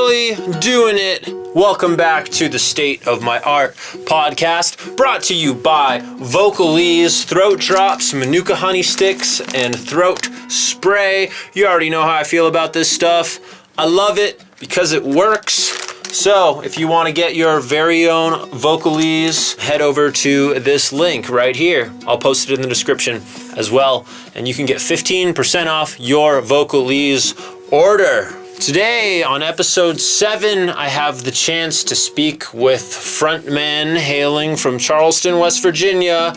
Finally doing it. Welcome back to the State of My Art podcast, brought to you by Vocal Eze, throat drops, Manuka honey sticks, and throat spray. You already know how I feel about this stuff. I love it because it works. So if you want to get your very own Vocal Eze, head over to this link right here. I'll post it in the description as well, and you can get 15% off your Vocal Eze order. Today on episode 7, I have the chance to speak with frontman hailing from Charleston, West Virginia,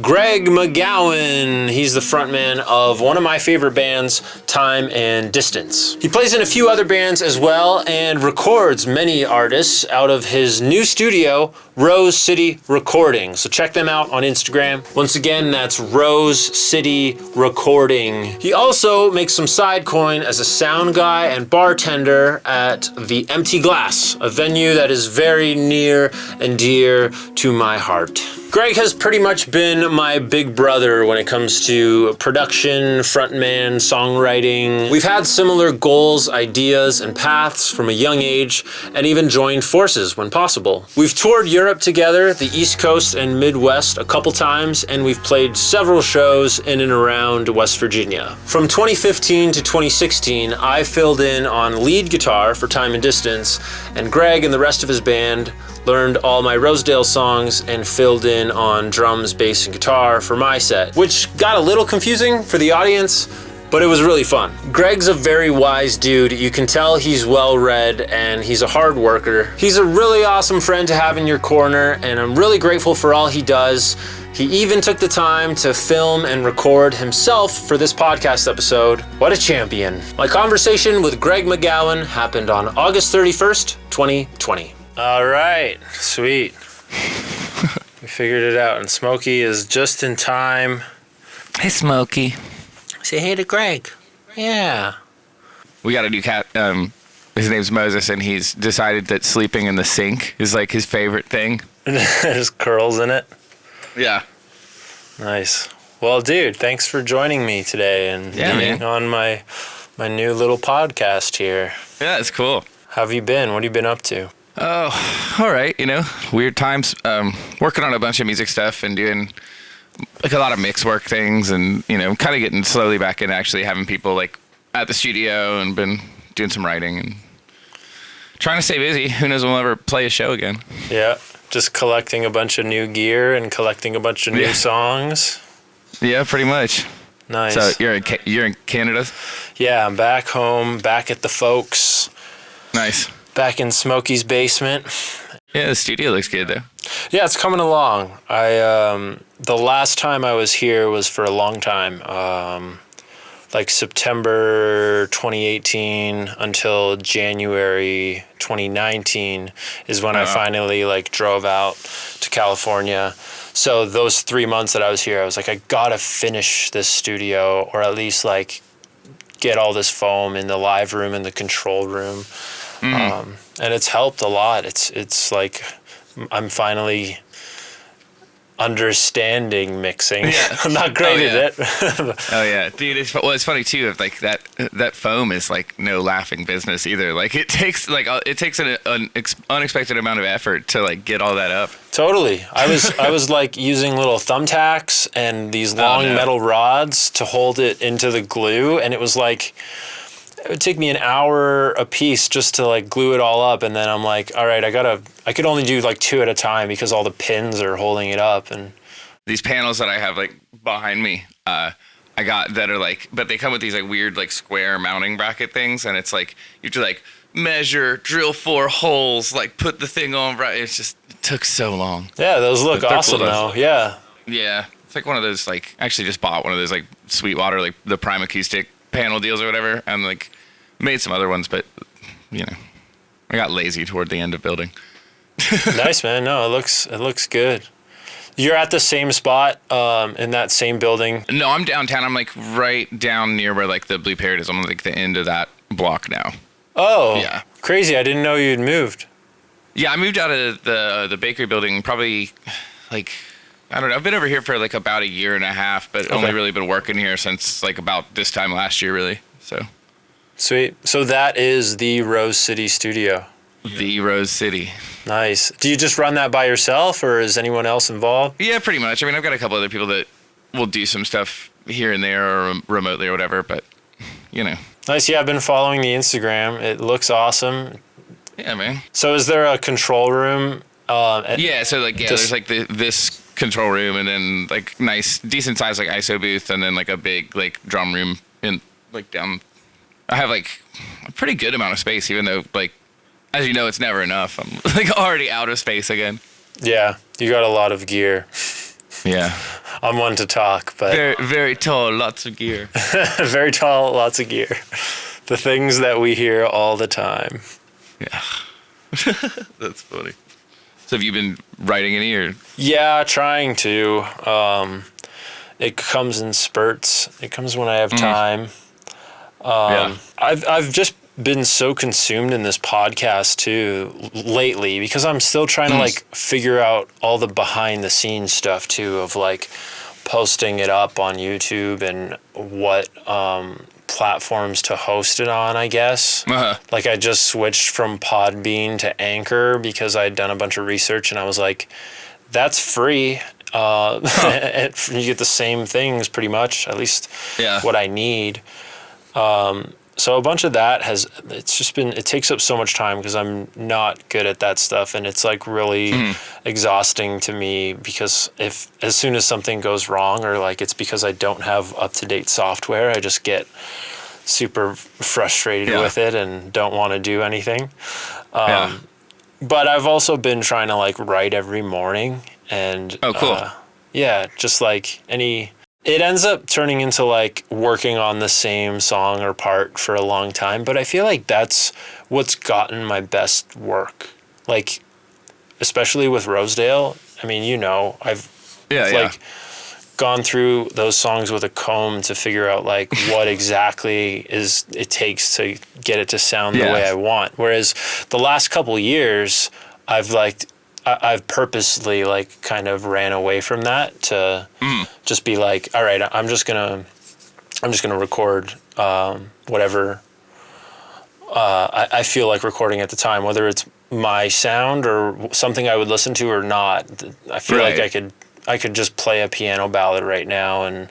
Greg McGowan. He's the frontman of one of my favorite bands, Time and Distance. He plays in a few other bands as well and records many artists out of his new studio, Rose City Recording. So check them out on Instagram. Once again, that's Rose City Recording. He also makes some side coin as a sound guy and bartender at the Empty Glass, a venue that is very near and dear to my heart. Greg has pretty much been my big brother when it comes to production, frontman, songwriting. We've had similar goals, ideas, and paths from a young age, and even joined forces when possible. We've toured Europe together, the East Coast and Midwest a couple times, and we've played several shows in and around West Virginia. From 2015 to 2016, I filled in on lead guitar for Time and Distance, and Greg and the rest of his band learned all my Rosedale songs and filled in on drums, bass, and guitar for my set, which got a little confusing for the audience, but it was really fun. Greg's a very wise dude. You can tell he's well-read and he's a hard worker. He's a really awesome friend to have in your corner, and I'm really grateful for all he does. He even took the time to film and record himself for this podcast episode. What a champion. My conversation with Greg McGowan happened on August 31st, 2020. All right, sweet. We figured it out, and Smokey is just in time. Hey, Smokey. Say hey to Greg. Yeah. We got a new cat. His name's Moses, and he's decided that sleeping in the sink is like his favorite thing. There's curls in it. Yeah. Nice. Well, dude, thanks for joining me today and being on my new little podcast here. Yeah, it's cool. How have you been? What have you been up to? Oh, all right. Weird times. Working on a bunch of music stuff and doing like a lot of mix work things, and kind of getting slowly back into actually having people like at the studio, and been doing some writing and trying to stay busy. Who knows when we'll ever play a show again? Yeah, just collecting a bunch of new gear and collecting a bunch of new songs. Yeah, pretty much. Nice. So you're in Canada? Yeah, I'm back home, back at the folks. Nice. Back in Smokey's basement. Yeah, the studio looks good though. Yeah, it's coming along. The last time I was here was for a long time, like September 2018 until January 2019 is when I finally drove out to California. So those 3 months that I was here, I was like, I gotta finish this studio, or at least get all this foam in the live room and the control room. And it's helped a lot. It's like I'm finally understanding mixing. Yeah. I'm not great at it. Oh yeah, dude. It's funny too. If that foam is no laughing business either. It takes an unexpected amount of effort to get all that up. Totally. I was using little thumbtacks and these long metal rods to hold it into the glue, and it was it would take me an hour a piece just to glue it all up, and then I'm like, all right, I could only do 2 at a time because all the pins are holding it up. And these panels that I have behind me, I got that are but they come with these weird square mounting bracket things, and it's you have to measure, drill 4 holes, put the thing on right. It took so long. Yeah, those look awesome though. Yeah. Yeah, it's one of those actually just bought one of those Sweetwater the Prime Acoustic panel deals or whatever, and made some other ones, but I got lazy toward the end of building. Nice, man. No, it looks good. You're at the same spot in that same building? No, I'm downtown. I'm right down near where the Blue Parrot is. I'm the end of that block now. Oh, yeah. Crazy. I didn't know you'd moved. Yeah, I moved out of the bakery building probably I don't know. I've been over here for about a year and a half, but only really been working here since about this time last year, really. So Sweet. So that is the Rose City studio. The Rose City. Nice. Do you just run that by yourself, or is anyone else involved? Yeah, pretty much. I mean, I've got a couple other people that will do some stuff here and there or remotely or whatever, but, you know. Nice. Yeah, I've been following the Instagram. It looks awesome. Yeah, man. So is there a control room? Yeah, so, like, there's, like, this control room and then, like, nice, decent-sized, like, ISO booth and then, like, a big, like, drum room in, like, down. I have, like, a pretty good amount of space, even though, like, as you know, it's never enough. I'm like already out of space again. Yeah, you got a lot of gear. Yeah. I'm one to talk, but... Very, very tall, lots of gear. Very tall, lots of gear. The things that we hear all the time. Yeah. That's funny. So have you been writing any or? Yeah, trying to. It comes in spurts. It comes when I have time. Yeah. I've just been so consumed in this podcast too lately because I'm still trying to like figure out all the behind the scenes stuff too of like posting it up on YouTube and what platforms to host it on, I guess. Like I just switched from Podbean to Anchor because I'd done a bunch of research and I was like, that's free. You get the same things pretty much, at least what I need. So a bunch of that it takes up so much time because I'm not good at that stuff. And it's like really exhausting to me because as soon as something goes wrong or like it's because I don't have up-to-date software, I just get super frustrated with it and don't want to do anything. But I've also been trying to like write every morning and, just like it ends up turning into like working on the same song or part for a long time. But I feel like that's what's gotten my best work. Like, especially with Rosedale. I mean, you know, I've gone through those songs with a comb to figure out like what exactly it takes to get it to sound the way I want. Whereas the last couple years, I've purposely like kind of ran away from that to just be like, all right, I'm just gonna record whatever I feel like recording at the time, whether it's my sound or something I would listen to or not. I feel like I could just play a piano ballad right now and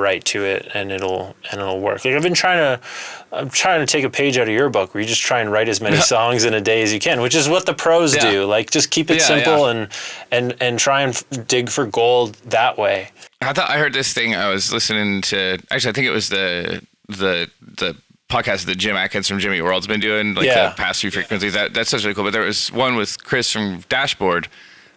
write to it and it'll work. Like I'm trying to take a page out of your book where you just try and write as many songs in a day as you can, which is what the pros do. Like just keep it simple and try and dig for gold that way. I heard this thing. I was listening to, actually, I think it was the podcast that Jim Atkins from Jimmy World's been doing, like the past few frequencies. That's such really cool. But there was one with Chris from Dashboard,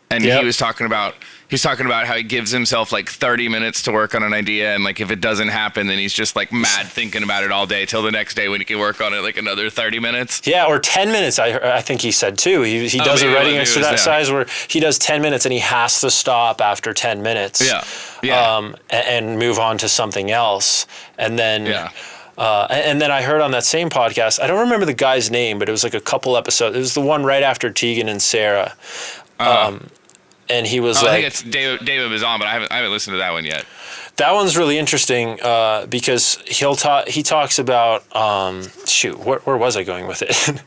and he was talking about how he gives himself like 30 minutes to work on an idea, and like if it doesn't happen, then he's just like mad thinking about it all day till the next day when he can work on it like another 30 minutes. Yeah, or 10 minutes. I think he said too. He does a writing exercise where he does 10 minutes and he has to stop after 10 minutes. And move on to something else, and then. And then I heard on that same podcast, I don't remember the guy's name, but it was like a couple episodes. It was the one right after Tegan and Sarah. And he was like, I think it's David Bazan, but I haven't listened to that one yet. That one's really interesting because he talks about where was I going with it?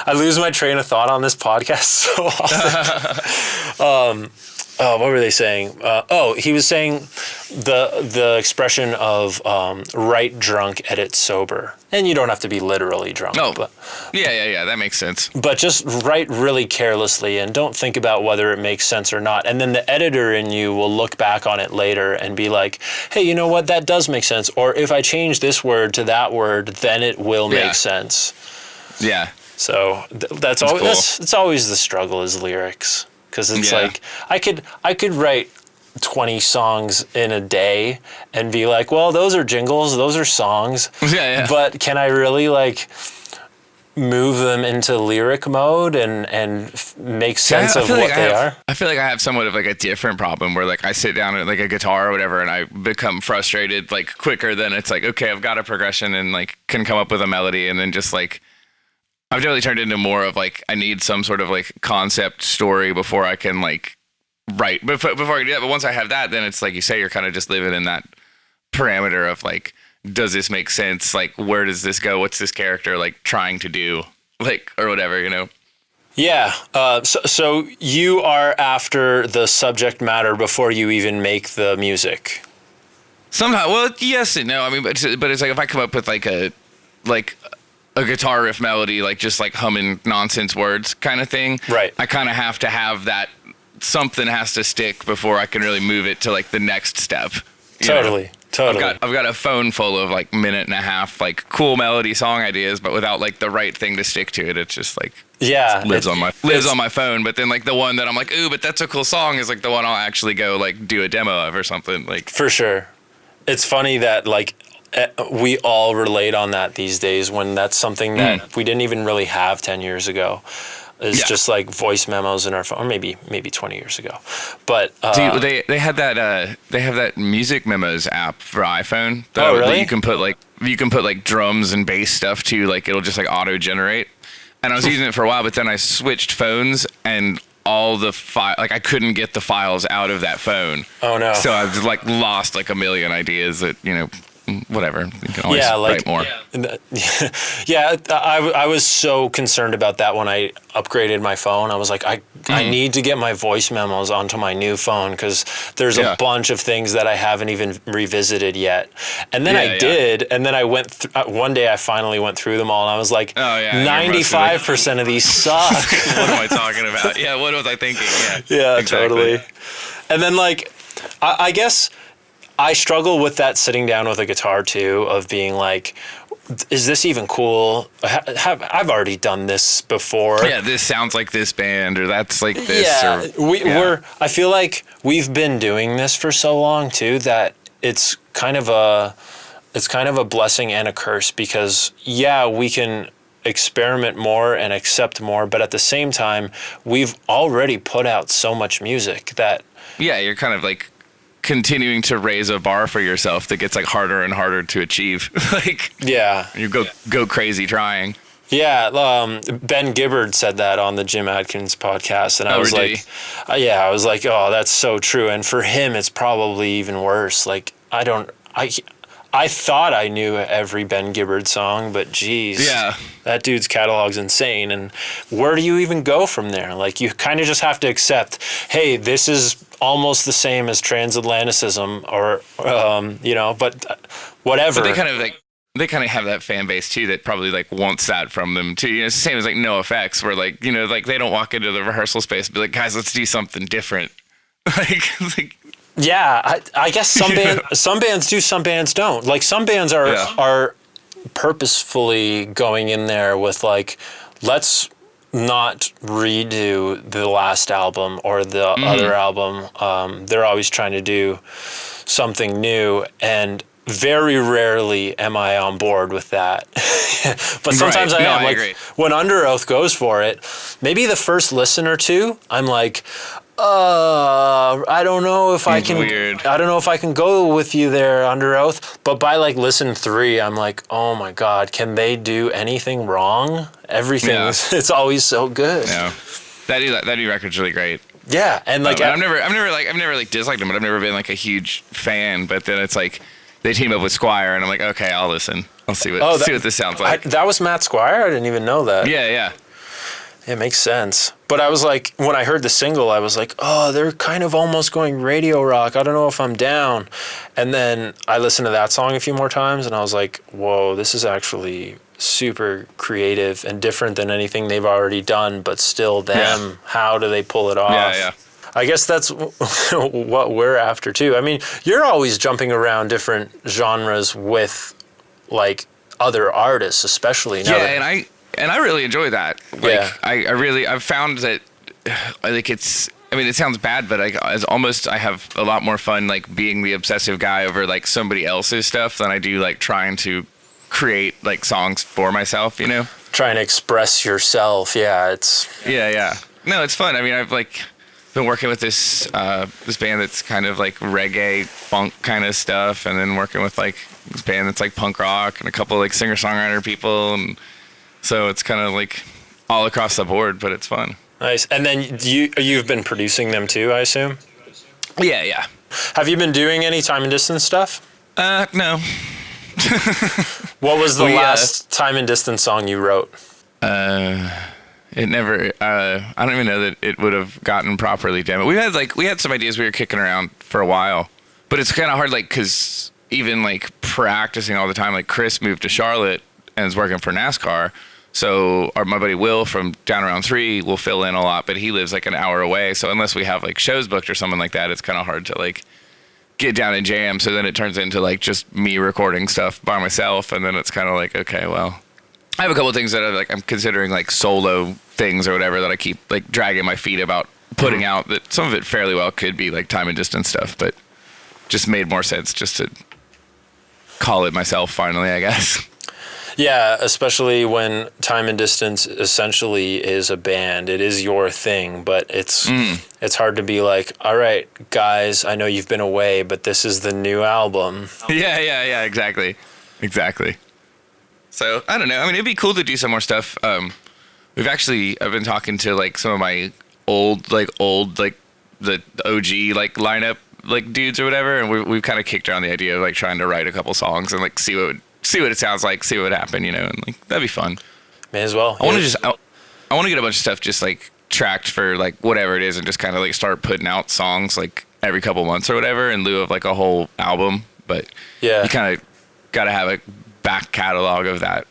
I lose my train of thought on this podcast so often. What were they saying? He was saying the expression of write drunk, edit sober. And you don't have to be literally drunk. Oh, but, yeah, that makes sense. But just write really carelessly and don't think about whether it makes sense or not. And then the editor in you will look back on it later and be like, hey, you know what? That does make sense. Or if I change this word to that word, then it will make sense. Yeah. So that's always cool. It's always the struggle is lyrics. Because it's like I could write 20 songs in a day and be like, well, those are jingles, those are songs. But can I really like move them into lyric mode and make sense of what they are? I feel like I have somewhat of like a different problem where like I sit down at like a guitar or whatever and I become frustrated like quicker than it's like, okay, I've got a progression and like can come up with a melody and then just like I've definitely turned into more of like I need some sort of like concept story before I can like write. Before I do that, but once I have that, then it's like you say, you're kind of just living in that parameter of like does this make sense? Like, where does this go? What's this character like trying to do? Like, or whatever, you know? Yeah. So you are after the subject matter before you even make the music. Somehow, well, yes and no. I mean, but it's like if I come up with like a guitar riff melody, like just like humming nonsense words kind of thing. Right. I kind of have to have that, something has to stick before I can really move it to like the next step. Totally. I've got a phone full of like minute and a half like cool melody song ideas, but without like the right thing to stick to it. It's just like lives on my phone. But then like the one that I'm like, ooh, but that's a cool song is like the one I'll actually go like do a demo of or something. Like for sure. It's funny that like we all relate on that these days when that's something that we didn't even really have 10 years ago. It's just like voice memos in our phone, or maybe 20 years ago. But they have that music memos app for iPhone. Really? That you can put like drums and bass stuff to, like it'll just like auto generate. And I was using it for a while, but then I switched phones and all the like I couldn't get the files out of that phone. Oh no! So I've like lost like a million ideas that, you know, whatever. You can always write more. Yeah, I was so concerned about that when I upgraded my phone. I was like, I need to get my voice memos onto my new phone because there's a bunch of things that I haven't even revisited yet. And then I did, and then I went one day I finally went through them all, and I was like, 95% of these suck. What am I talking about? Yeah, what was I thinking? Yeah, exactly. Totally. And then like, I guess I struggle with that sitting down with a guitar too, of being like, is this even cool? I've already done this before. Yeah, this sounds like this band, or that's like this. Yeah, I feel like we've been doing this for so long too that it's kind of a blessing and a curse because we can experiment more and accept more, but at the same time, we've already put out so much music that you're kind of like continuing to raise a bar for yourself that gets like harder and harder to achieve. Like you go crazy trying. Yeah, Ben Gibbard said that on the Jim Adkins podcast, and I was like, I was like, oh, that's so true. And for him, it's probably even worse. Like I thought I knew every Ben Gibbard song, but geez, that dude's catalog's insane. And where do you even go from there? Like, you kind of just have to accept, hey, this is almost the same as transatlanticism, or but whatever. But they kind of have that fan base too that probably like wants that from them too. You know, it's the same as like NoFX, where like, you know, like they don't walk into the rehearsal space and be like, guys, let's do something different. like. Yeah, I guess some bands do, some bands don't. Like some bands are purposefully going in there with like, let's not redo the last album or the other album. They're always trying to do something new, and very rarely am I on board with that. But sometimes I am. Like agree. When Under Oath goes for it, maybe the first listen or two, I'm like, I don't know if I can. Weird. I don't know if I can go with you there, Under Oath. But by like listen 3, I'm like, oh my God, can they do anything wrong? Everything it's always so good. Yeah, that new record's really great. Yeah, and like I've never disliked them, but I've never been like a huge fan. But then it's like they team up with Squire, and I'm like, okay, I'll listen. I'll see what this sounds like. That was Matt Squire? I didn't even know that. Yeah. It makes sense. But I was like, when I heard the single, I was like, oh, they're kind of almost going radio rock. I don't know if I'm down. And then I listened to that song a few more times, and I was like, whoa, this is actually super creative and different than anything they've already done, but still them. Yeah. How do they pull it off? Yeah. I guess that's what we're after, too. I mean, you're always jumping around different genres with, like, other artists, especially now. Yeah, and I really enjoy that. Like, I've found that, like, it sounds bad, but I have a lot more fun, like, being the obsessive guy over, like, somebody else's stuff than I do, like, trying to create, like, songs for myself, you know? Trying to express yourself, Yeah. No, it's fun. I mean, I've, like, been working with this band that's kind of, like, reggae, funk kind of stuff, and then working with, like, this band that's, like, punk rock, and a couple, like, singer-songwriter people, and so it's kind of like all across the board, but it's fun. Nice. And then you've been producing them too, I assume? Yeah. Have you been doing any time and distance stuff? No. What was the last time and distance song you wrote? It never. I don't even know that it would have gotten properly demoed. We had some ideas we were kicking around for a while, but it's kind of hard, like, because even like practicing all the time. Like Chris moved to Charlotte and is working for NASCAR, so my buddy Will from Down Around 3 will fill in a lot, but he lives like an hour away. So unless we have like shows booked or something like that, it's kind of hard to like get down and jam. So then it turns into like just me recording stuff by myself, and then it's kind of like, okay, well, I have a couple of things that I'm considering like solo things or whatever that I keep like dragging my feet about putting out, that some of it fairly well could be like time and distance stuff, but just made more sense just to call it myself finally, I guess. Yeah, especially when time and distance essentially is a band. It is your thing, but it's hard to be like, all right, guys, I know you've been away, but this is the new album. Yeah, exactly. So, I don't know. I mean, it'd be cool to do some more stuff. I've been talking to like some of my old the OG like lineup like dudes or whatever, and we've kind of kicked around the idea of like trying to write a couple songs and like see what it sounds like, see what would happen, you know, and like that'd be fun. May as well. I want to get a bunch of stuff just like tracked for like whatever it is, and just kind of like start putting out songs like every couple months or whatever in lieu of like a whole album. But yeah, you kind of got to have a back catalog of that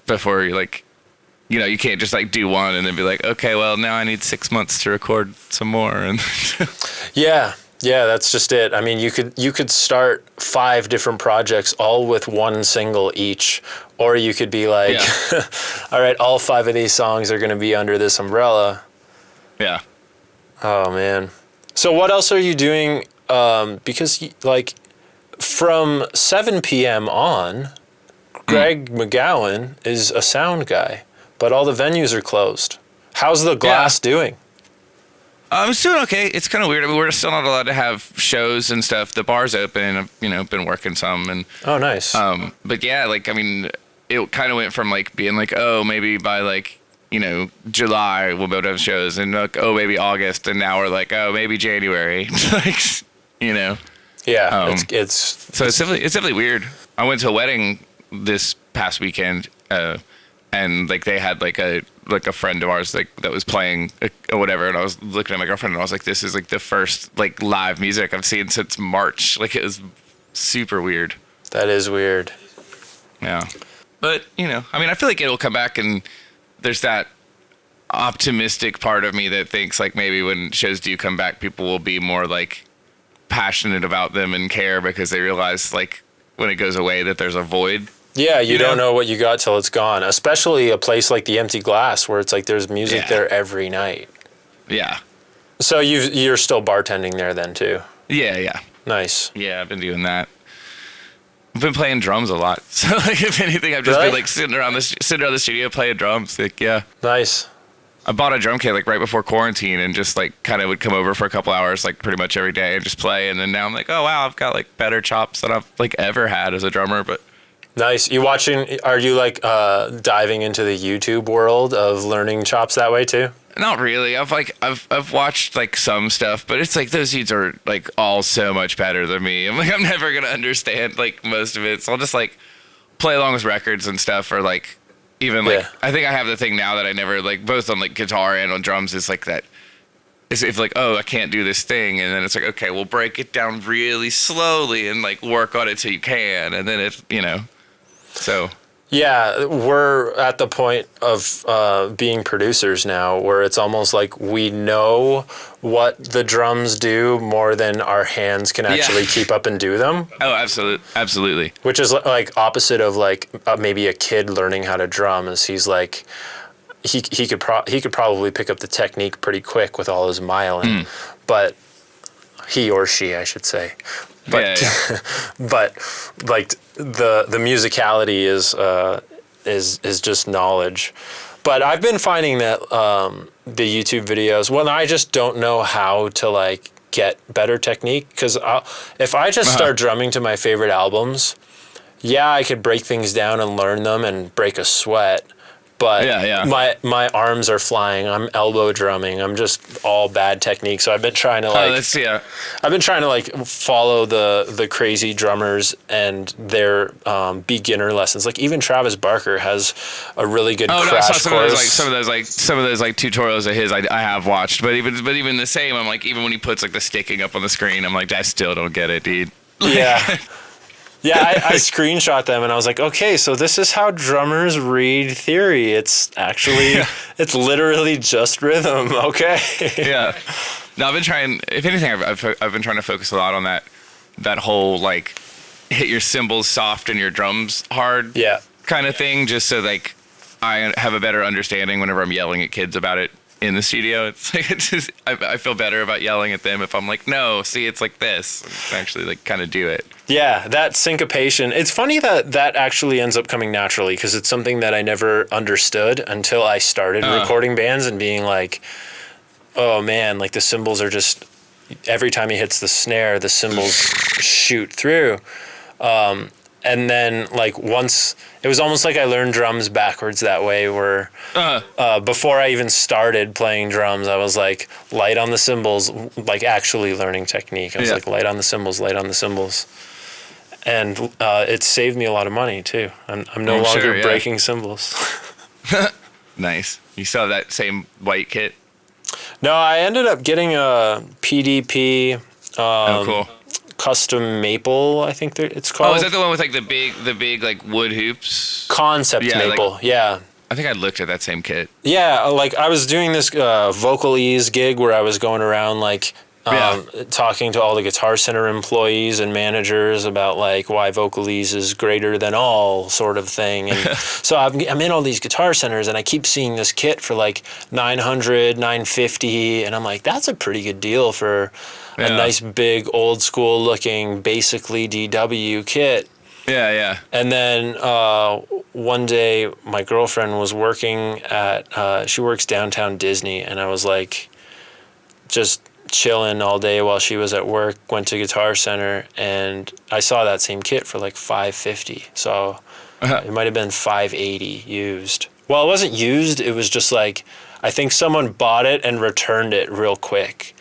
before you like, you know, you can't just like do one and then be like, okay, well now I need 6 months to record some more. And yeah, that's just it. I mean, you could start 5 different projects all with one single each, or you could be like, all right, all 5 of these songs are going to be under this umbrella. Yeah. Oh man. So what else are you doing? Because like from 7 p.m. on, Greg McGowan is a sound guy, but all the venues are closed. How's the Glass doing? It's doing okay. It's kind of weird. I mean, we're still not allowed to have shows and stuff. The bar's open. I've, been working some. And oh, nice. But yeah, like, I mean, it kind of went from like being like, oh, maybe by like, July we'll be able to have shows, and like, oh, maybe August, and now we're like, oh, maybe January. Like, Yeah. So it's definitely weird. I went to a wedding this past weekend, and like they had like a friend of ours like that was playing or whatever, and I was looking at my girlfriend and I was like, this is like the first like live music I've seen since March. Like, it was super weird. That is weird. Yeah. But I mean, I feel like it'll come back, and there's that optimistic part of me that thinks like maybe when shows do come back, people will be more like passionate about them and care, because they realize like when it goes away that there's a void. Yeah, you don't know what you got till it's gone, especially a place like the Empty Glass where it's like there's music there every night. Yeah. So you're still bartending there then too? Yeah. Nice. Yeah, I've been doing that. I've been playing drums a lot. So like, if anything, I've just been like sitting around the studio playing drums. Like, yeah. Nice. I bought a drum kit like right before quarantine, and just like kind of would come over for a couple hours like pretty much every day and just play. And then now I'm like, oh wow, I've got like better chops than I've like ever had as a drummer. But nice. Are you like diving into the YouTube world of learning chops that way too? Not really. I've watched like some stuff, but it's like those dudes are like all so much better than me. I'm like, I'm never gonna understand like most of it. So I'll just like play along with records and stuff, or like even like I think I have the thing now that I never like, both on like guitar and on drums, is like that. Is if like, oh, I can't do this thing, and then it's like, okay, we'll break it down really slowly and like work on it till you can, and then it's so. Yeah, we're at the point of being producers now where it's almost like we know what the drums do more than our hands can actually keep up and do them. Oh, absolutely. Which is like opposite of like maybe a kid learning how to drum. Is he's like he could probably pick up the technique pretty quick with all his myelin, but he or she, I should say. But but like the musicality is just knowledge. But I've been finding that the YouTube videos, when I just don't know how to like get better technique, because if I just start drumming to my favorite albums, I could break things down and learn them and break a sweat. But Yeah. my arms are flying. I'm elbow drumming. I'm just all bad technique. So I've been trying to I've been trying to like follow the crazy drummers and their beginner lessons. Like even Travis Barker has a really good crash course. Some of those tutorials of his I have watched, but even the same, I'm like, even when he puts like the sticking up on the screen, I'm like, I still don't get it, dude. Yeah. Yeah, I screenshot them and I was like, okay, so this is how drummers read theory. It's actually, it's literally just rhythm. Okay. Yeah. No, I've been trying, if anything, I've been trying to focus a lot on that whole like hit your cymbals soft and your drums hard kind of thing, just so like I have a better understanding whenever I'm yelling at kids about it in the studio. It's like, I feel better about yelling at them if I'm like, no, see, it's like this. I actually like kind of do it. Yeah, that syncopation. It's funny that actually ends up coming naturally because it's something that I never understood until I started recording bands and being like, oh man, like the cymbals are just, every time he hits the snare, the cymbals shoot through. And then like once, it was almost like I learned drums backwards that way where before I even started playing drums, I was like light on the cymbals, like actually learning technique. I was like light on the cymbals, light on the cymbals. And it saved me a lot of money too. I'm no longer breaking cymbals. Nice. You still have that same white kit? No, I ended up getting a PDP. Cool. Custom maple, I think it's called. Oh, is that the one with like the big like wood hoops? Concept maple, yeah. I think I looked at that same kit. Yeah, like I was doing this Vocal Eze gig where I was going around like talking to all the Guitar Center employees and managers about like why Vocal Eze is greater than all sort of thing. And so I'm in all these Guitar Centers and I keep seeing this kit for like $900, $950, and I'm like, that's a pretty good deal for a nice big old school looking basically DW kit. Yeah. And then one day my girlfriend was working at she works downtown Disney, and I was like just chilling all day while she was at work, went to Guitar Center, and I saw that same kit for like $550. So it might have been $580 used. Well, it wasn't used, it was just like I think someone bought it and returned it real quick.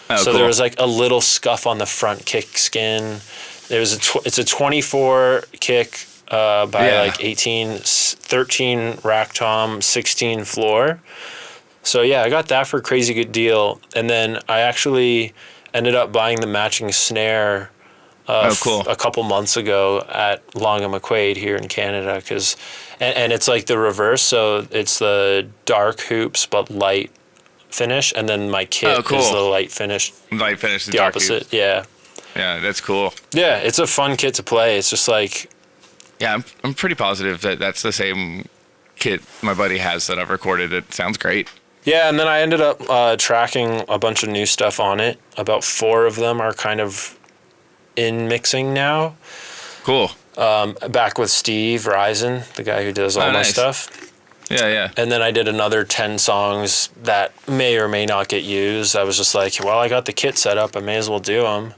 So cool. There was like a little scuff on the front kick skin. It's a 24 kick by like 13 rack tom, 16 floor. So yeah, I got that for a crazy good deal. And then I actually ended up buying the matching snare a couple months ago at Long and McQuaid here in Canada. And it's like the reverse. So it's the dark hoops but light finish, and then my kit is the light finish. Light finish, the opposite. Yeah. Yeah, that's cool. Yeah, it's a fun kit to play. It's just like, yeah, I'm pretty positive that that's the same kit my buddy has that I've recorded. It sounds great. Yeah, and then I ended up tracking a bunch of new stuff on it. About 4 of them are kind of in mixing now. Cool. Back with Steve Risen, the guy who does all my stuff. Yeah. And then I did another 10 songs that may or may not get used. I was just like, well, I got the kit set up. I may as well do them.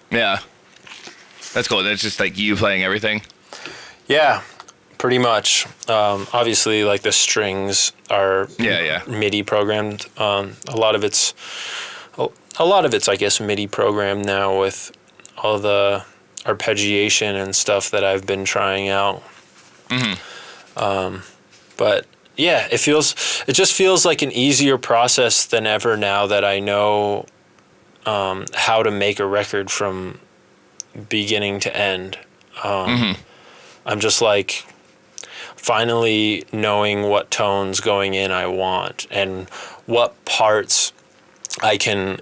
Yeah. That's cool. That's just like you playing everything? Yeah, pretty much. Obviously, like the strings are MIDI programmed. A lot of it's, I guess, MIDI programmed now with all the arpeggiation and stuff that I've been trying out. Mm-hmm. But yeah, it just feels like an easier process than ever now that I know how to make a record from beginning to end. I'm just like finally knowing what tones going in I want and what parts I can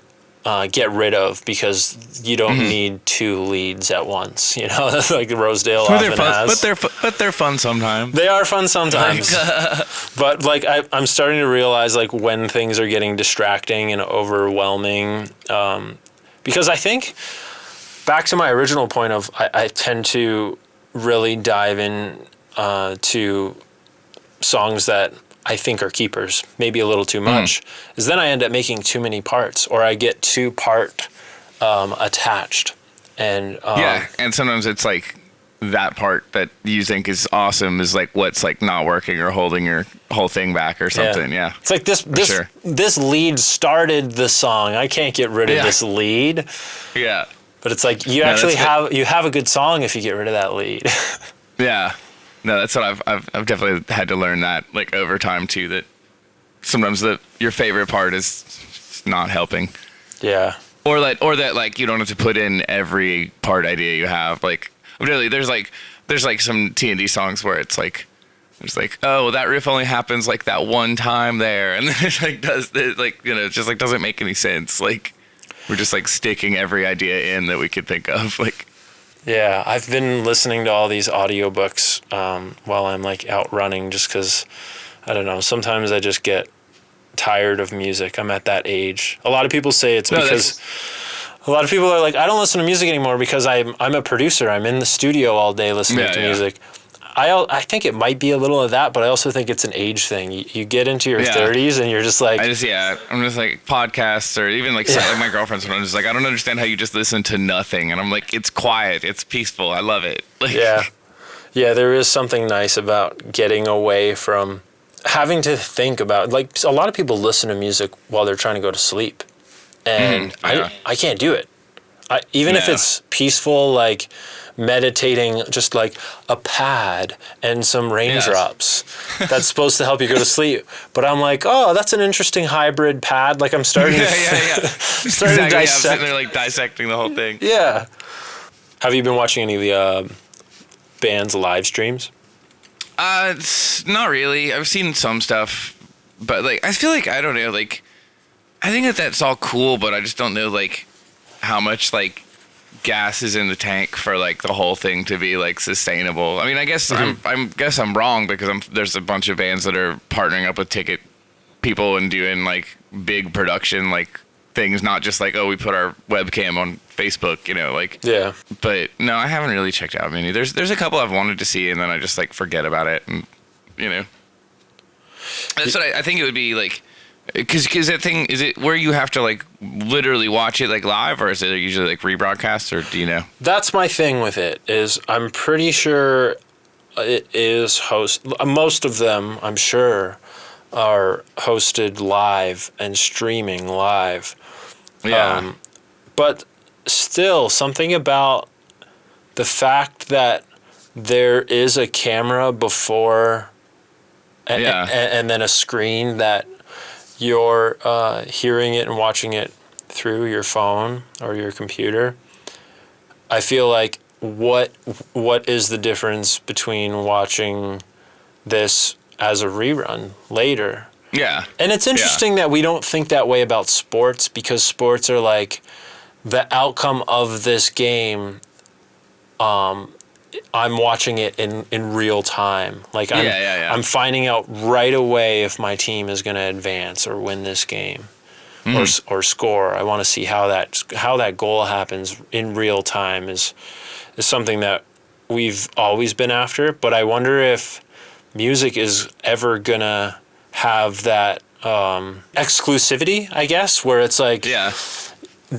get rid of, because you don't need 2 leads at once, you know. Like Rosedale often has. But they're fun sometimes. They are fun sometimes. But like I'm starting to realize like when things are getting distracting and overwhelming, because I think back to my original point of I tend to really dive in to songs that I think are keepers, maybe a little too much, is then I end up making too many parts, or I get too part attached. And and sometimes it's like that part that you think is awesome is like what's like not working or holding your whole thing back or something. Yeah. It's like this lead started the song. I can't get rid of this lead. Yeah. But it's like you have a good song if you get rid of that lead. Yeah. No, that's what I've definitely had to learn that like over time too, that sometimes your favorite part is not helping. Yeah. Or that like you don't have to put in every part idea you have. Like really, there's like some T&D songs where it's like there's like, oh, well, that riff only happens like that one time there, and then it like it just like doesn't make any sense. Like we're just like sticking every idea in that we could think of. Like yeah, I've been listening to all these audiobooks while I'm like out running, just because I don't know. Sometimes I just get tired of music. I'm at that age. A lot of people say it's because a lot of people are like, I don't listen to music anymore because I'm a producer. I'm in the studio all day listening to music. I think it might be a little of that, but I also think it's an age thing. You get into your 30s and you're just like... I'm just like podcasts or even like my girlfriend sometimes is like, I don't understand how you just listen to nothing. And I'm like, it's quiet. It's peaceful. I love it. Like, yeah, there is something nice about getting away from having to think about... Like a lot of people listen to music while they're trying to go to sleep. And I can't do it. Even if it's peaceful, like... meditating, just like a pad and some raindrops that's supposed to help you go to sleep, but I'm like, oh, that's an interesting hybrid pad. Like I'm starting to starting to dissect. I'm sitting there like dissecting the whole thing. Have you been watching any of the band's live streams? Not really. I've seen some stuff, but like I feel like I don't know, like I think that's all cool, but I just don't know like how much like gas is in the tank for like the whole thing to be like sustainable. I mean, I guess I'm wrong because there's a bunch of bands that are partnering up with ticket people and doing like big production like things, not just like, oh, we put our webcam on Facebook, you know, like But no, I haven't really checked out many. There's a couple I've wanted to see and then I just like forget about it, and you know, that's what I think it would be like. Because that thing, is it where you have to like literally watch it like live, or is it usually like rebroadcast, or do you know? That's my thing with it, is I'm pretty sure it is most of them, I'm sure, are hosted live and streaming live. Yeah. But still, something about the fact that there is a camera before and then a screen that you're hearing it and watching it through your phone or your computer. I feel like what is the difference between watching this as a rerun later? Yeah. And it's interesting that we don't think that way about sports, because sports are like the outcome of this game. I'm watching it in real time. Like I'm finding out right away if my team is going to advance or win this game or score. I want to see how that goal happens in real time is something that we've always been after. But I wonder if music is ever going to have that exclusivity, I guess, where it's like...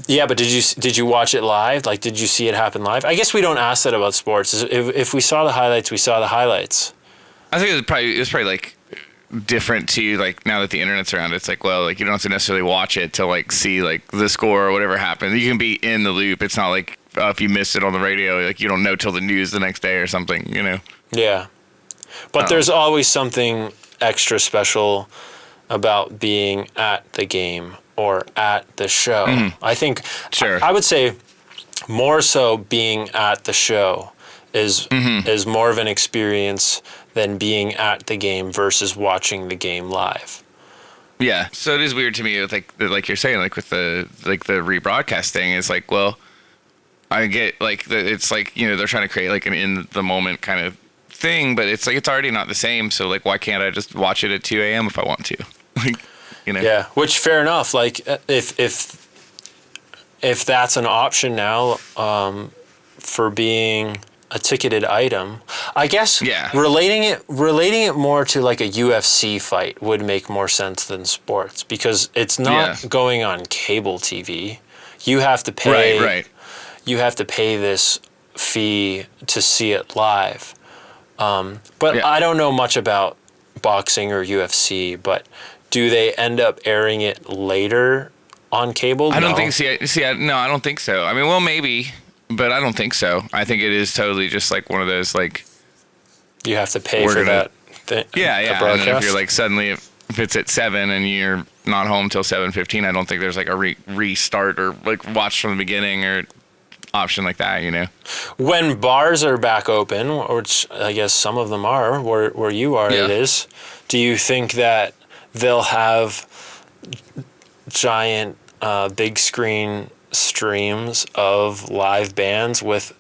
Yeah, but did you watch it live? Like, did you see it happen live? I guess we don't ask that about sports. If we saw the highlights, we saw the highlights. I think it was probably like different to you, like now that the internet's around. It's like, well, like you don't have to necessarily watch it to like see like the score or whatever happened. You can be in the loop. It's not like if you missed it on the radio, like you don't know till the news the next day or something, you know? Yeah. But there's always something extra special about being at the game or at the show. I think, I would say more so being at the show is more of an experience than being at the game versus watching the game live. Yeah. So it is weird to me with like you're saying, like with the rebroadcast thing, is like, well, I get like it's like, you know, they're trying to create like an in the moment kind of thing, but it's like it's already not the same. So like, why can't I just watch it at 2 a.m. if I want to? Like, you know? Yeah, which fair enough. Like if that's an option now for being a ticketed item, I guess relating it more to like a UFC fight would make more sense than sports, because it's not going on cable TV. You have to pay. Right. You have to pay this fee to see it live. But Yeah. I don't know much about boxing or UFC, but do they end up airing it later on cable? I don't No. think. No, I don't think so. I mean, well, maybe, but I don't think so. I think it is totally just like one of those like. You have to pay We're for gonna- that thing. Yeah, the yeah. And then broadcast? if you're like suddenly if it's at 7 and you're not home till 7:15, I don't think there's like a restart or like watch from the beginning or option like that. You know. When bars are back open, which I guess some of them are, where you are, Yeah. it is. Do you think that they'll have giant big screen streams of live bands with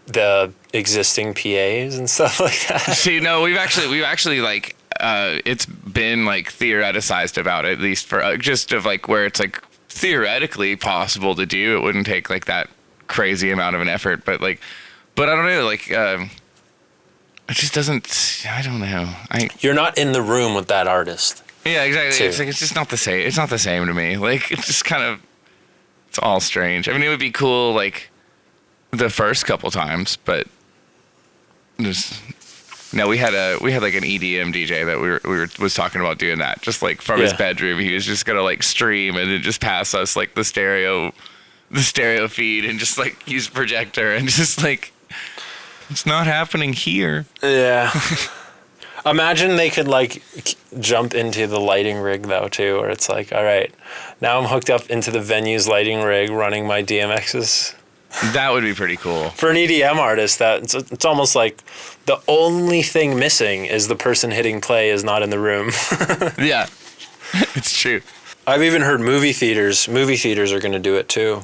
the existing PAs and stuff like that? See, no, we've actually like it's been like theoreticized about it, at least for just of like where it's like theoretically possible to do. It wouldn't take like that crazy amount of an effort, but I don't know, like it just doesn't. I don't know. You're not in the room with that artist. Yeah, exactly. Too. It's like it's just not the same. It's not the same to me. Like it's just kind of it's all strange. I mean, it would be cool like the first couple times, but just no. We had like an EDM DJ that was talking about doing that just like from his bedroom. He was just gonna like stream and then just pass us like the stereo feed and just like use projector and just like it's not happening here. Yeah. Imagine they could like jump into the lighting rig though too, where it's like, all right, now I'm hooked up into the venue's lighting rig running my DMXs. That would be pretty cool. For an EDM artist, it's almost like the only thing missing is the person hitting play is not in the room. Yeah, it's true. I've even heard movie theaters are going to do it too.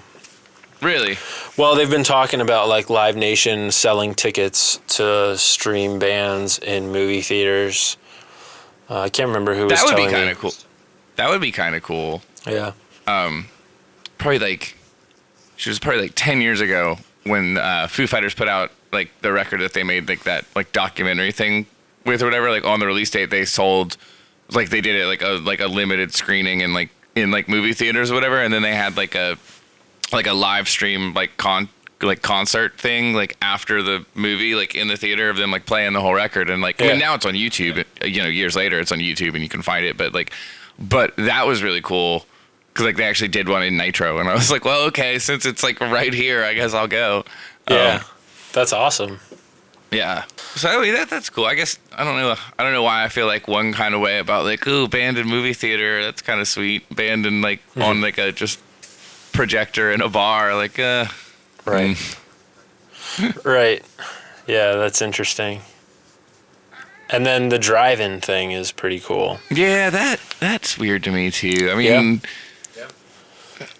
Really? Well, they've been talking about like Live Nation selling tickets to stream bands in movie theaters. I can't remember who was That would telling be kind me. of cool. That would be kind of cool. Yeah. Probably like, she was probably like 10 years ago when Foo Fighters put out like the record that they made like that like documentary thing with or whatever. Like on the release date, they sold like they did it like a limited screening in like movie theaters or whatever, and then they had like a live stream like concert thing like after the movie like in the theater of them like playing the whole record and like I mean now it's on YouTube, you know, years later it's on YouTube and you can find it, but that was really cool because like they actually did one in Nitro and I was like, well, okay, since it's like right here, I guess I'll go. Yeah. That's awesome. Yeah. So I mean, that's cool. I guess I don't know why I feel like one kind of way about like, ooh, band in movie theater, that's kind of sweet. Band in like on like a just projector in a bar, like Right. Right. Yeah, that's interesting. And then the drive-in thing is pretty cool. Yeah, that's weird to me too. I mean,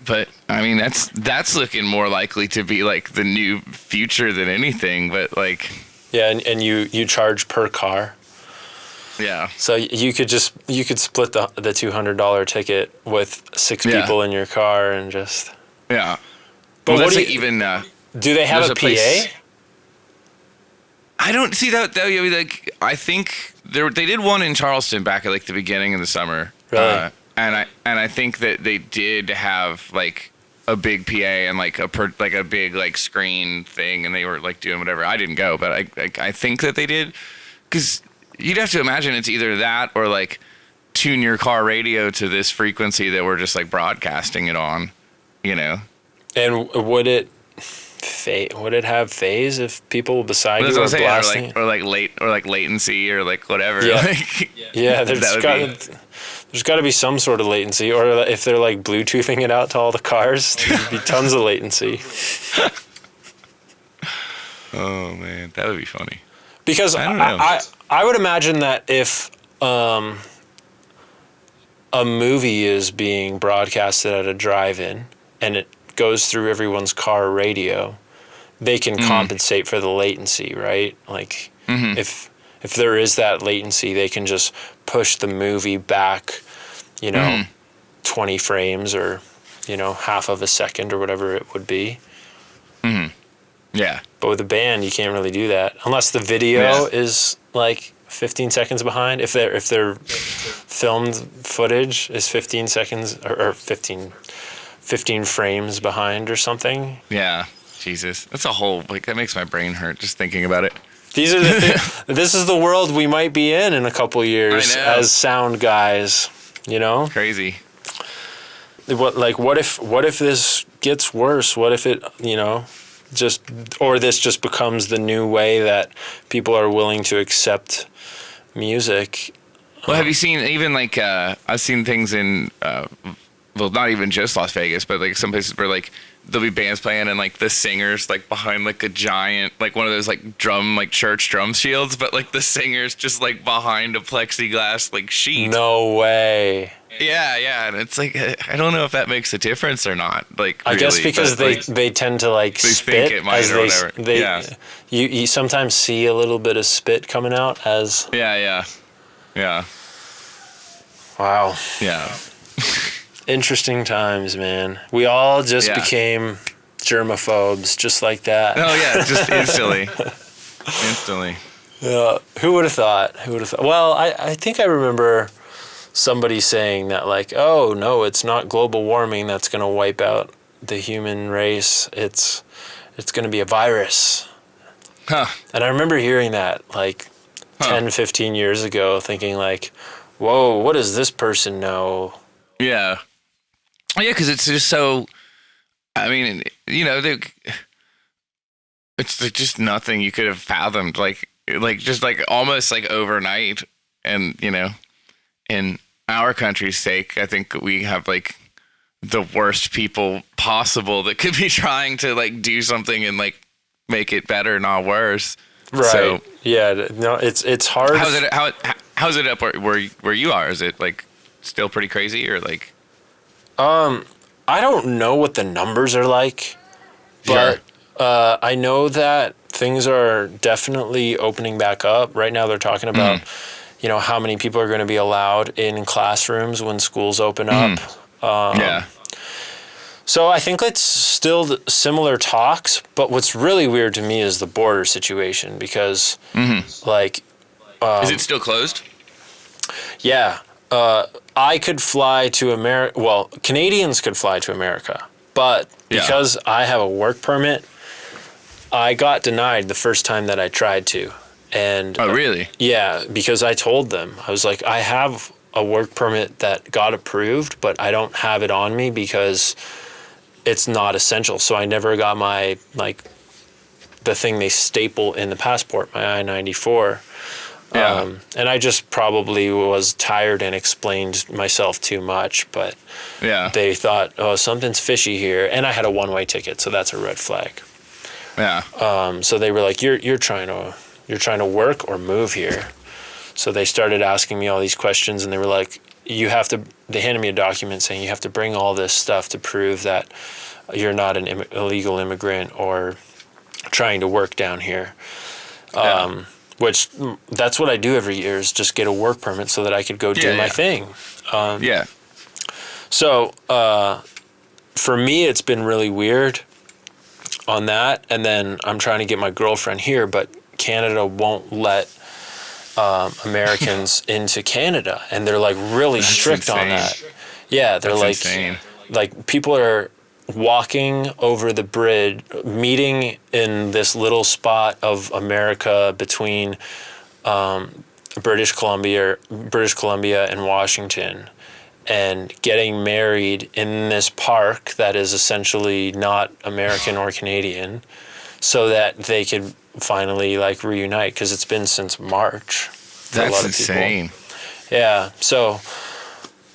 but I mean that's looking more likely to be like the new future than anything. But like, yeah, and you charge per car. yeah. So you could split the $200 ticket with 6 people in your car and just. Yeah. But well, what that's do like even. Do they have there's a a place- PA? I don't see that. Like, I think they did one in Charleston back at like the beginning of the summer. Really? And I think that they did have like a big PA and like a big like screen thing, and they were like doing whatever. I didn't go, but I think that they did, because you'd have to imagine it's either that or like tune your car radio to this frequency that we're just like broadcasting it on, you know. And would it have phase if people beside you are blasting it? or like latency or like whatever. Yeah. Like, Yeah, there's got to be some sort of latency, or if they're like Bluetoothing it out to all the cars, there'd be tons of latency. Oh man, that would be funny. Because I don't know. I would imagine that if a movie is being broadcasted at a drive-in and it goes through everyone's car radio, they can compensate for the latency, right? Like if there is that latency, they can just push the movie back, 20 frames or, half of a second or whatever it would be. Yeah. But with a band, you can't really do that unless the video is like 15 seconds behind. If their filmed footage is 15 seconds or 15 frames behind or something. Yeah. Jesus, that's a whole, like, that makes my brain hurt just thinking about it. These are the this is the world we might be in a couple years as sound guys, you know? Crazy. What if this gets worse? What if it, you know, this just becomes the new way that people are willing to accept music? Well, have you seen even like I've seen things in well, not even just Las Vegas, but like some places where like there'll be bands playing and like the singer's like behind like a giant, like one of those like church drum shields, but like the singer's just like behind a plexiglass like sheet. No way. Yeah, and it's like I don't know if that makes a difference or not. Like I really, guess because they tend to like they spit think it might as or whatever. Yeah. You sometimes see a little bit of spit coming out as. Yeah. Wow. Yeah. Interesting times, man. We all just became germaphobes, just like that. Oh yeah, just instantly. Instantly. Yeah. Who would have thought? Well, I think I remember somebody saying that, like, oh no, it's not global warming that's going to wipe out the human race. It's going to be a virus. Huh. And I remember hearing that like 10, 15 years ago, thinking like, whoa, what does this person know? Yeah. Oh, yeah, because it's just so, I mean, you know, it's just nothing you could have fathomed, like just like almost like overnight. And, you know, in our country's sake, I think we have like the worst people possible that could be trying to like do something and like make it better, not worse. Right. So, yeah. No, it's hard. How's it up where you are? Is it like still pretty crazy or like? I don't know what the numbers are like, but I know that things are definitely opening back up. Right now they're talking about, you know, how many people are going to be allowed in classrooms when schools open up. Yeah. So I think it's still similar talks, but what's really weird to me is the border situation because, like... is it still closed? Yeah. I could fly to America. Well, Canadians could fly to America, but because I have a work permit, I got denied the first time that I tried to. And oh, really? Yeah, because I told them, I was like, I have a work permit that got approved, but I don't have it on me because it's not essential. So I never got my, like, the thing they staple in the passport, my I-94. Yeah. And I just probably was tired and explained myself too much, but they thought, oh, something's fishy here. And I had a one-way ticket, so that's a red flag. Yeah. So they were like, you're trying to work or move here. So they started asking me all these questions, and they were like, they handed me a document saying you have to bring all this stuff to prove that you're not an illegal immigrant or trying to work down here. Which that's what I do every year is just get a work permit so that I could go do my thing. So for me, it's been really weird on that. And then I'm trying to get my girlfriend here, but Canada won't let Americans into Canada. And they're like really strict on that. Yeah, they're like people are walking over the bridge, meeting in this little spot of America between British Columbia and Washington, and getting married in this park that is essentially not American or Canadian, so that they could finally like reunite, because it's been since March. That's insane. Yeah, so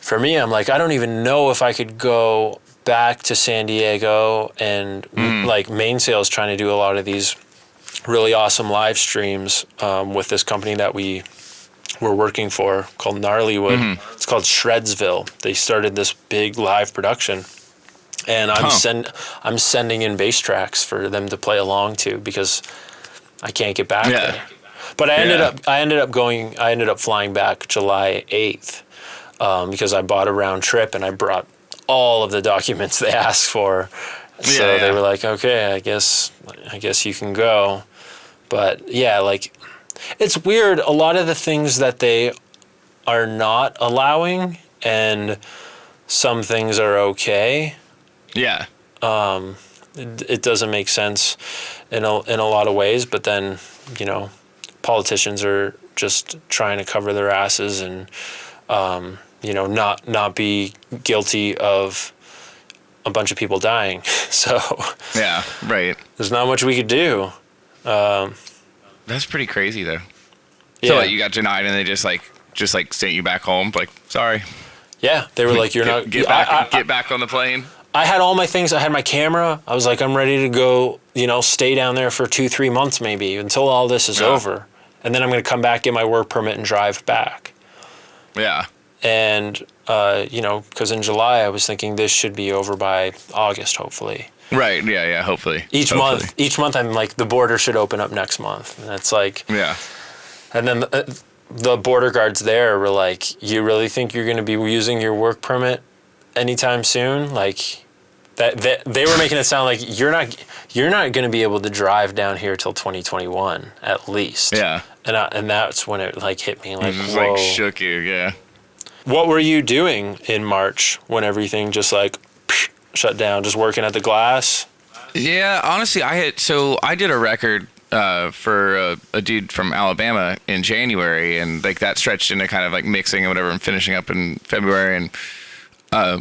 for me, I'm like, I don't even know if I could go back to San Diego, and like Mainsail's trying to do a lot of these really awesome live streams with this company that we're working for called Gnarlywood. It's called Shredsville. They started this big live production, and I'm sending in bass tracks for them to play along to because I can't get back there. But I ended up flying back July 8th because I bought a round trip and I brought all of the documents they asked for. So they were like, okay, I guess you can go. But yeah, like, it's weird. A lot of the things that they are not allowing, and some things are okay. Yeah. it doesn't make sense in a lot of ways. But then, politicians are just trying to cover their asses and, not be guilty of a bunch of people dying. So yeah, right. There's not much we could do. That's pretty crazy though. Yeah. So you got denied and they just sent you back home. Like, sorry. Yeah. They were like, get back on the plane. I had all my things. I had my camera. I was like, I'm ready to go, stay down there for 2-3 months maybe until all this is over. And then I'm going to come back, get my work permit, and drive back. Yeah. And, because in July I was thinking this should be over by August, hopefully. Right. Yeah. Hopefully. Each month I'm like, the border should open up next month. And it's like... Yeah. And then the border guards there were like, you really think you're going to be using your work permit anytime soon? Like... They were making it sound like you're not going to be able to drive down here till 2021 at least. Yeah. And that's when it like hit me like, it just whoa. like shook you, yeah. What were you doing in March when everything just like shut down? Just working at the glass? Yeah, honestly, I did a record for a dude from Alabama in January, and like that stretched into kind of like mixing and whatever and finishing up in February. And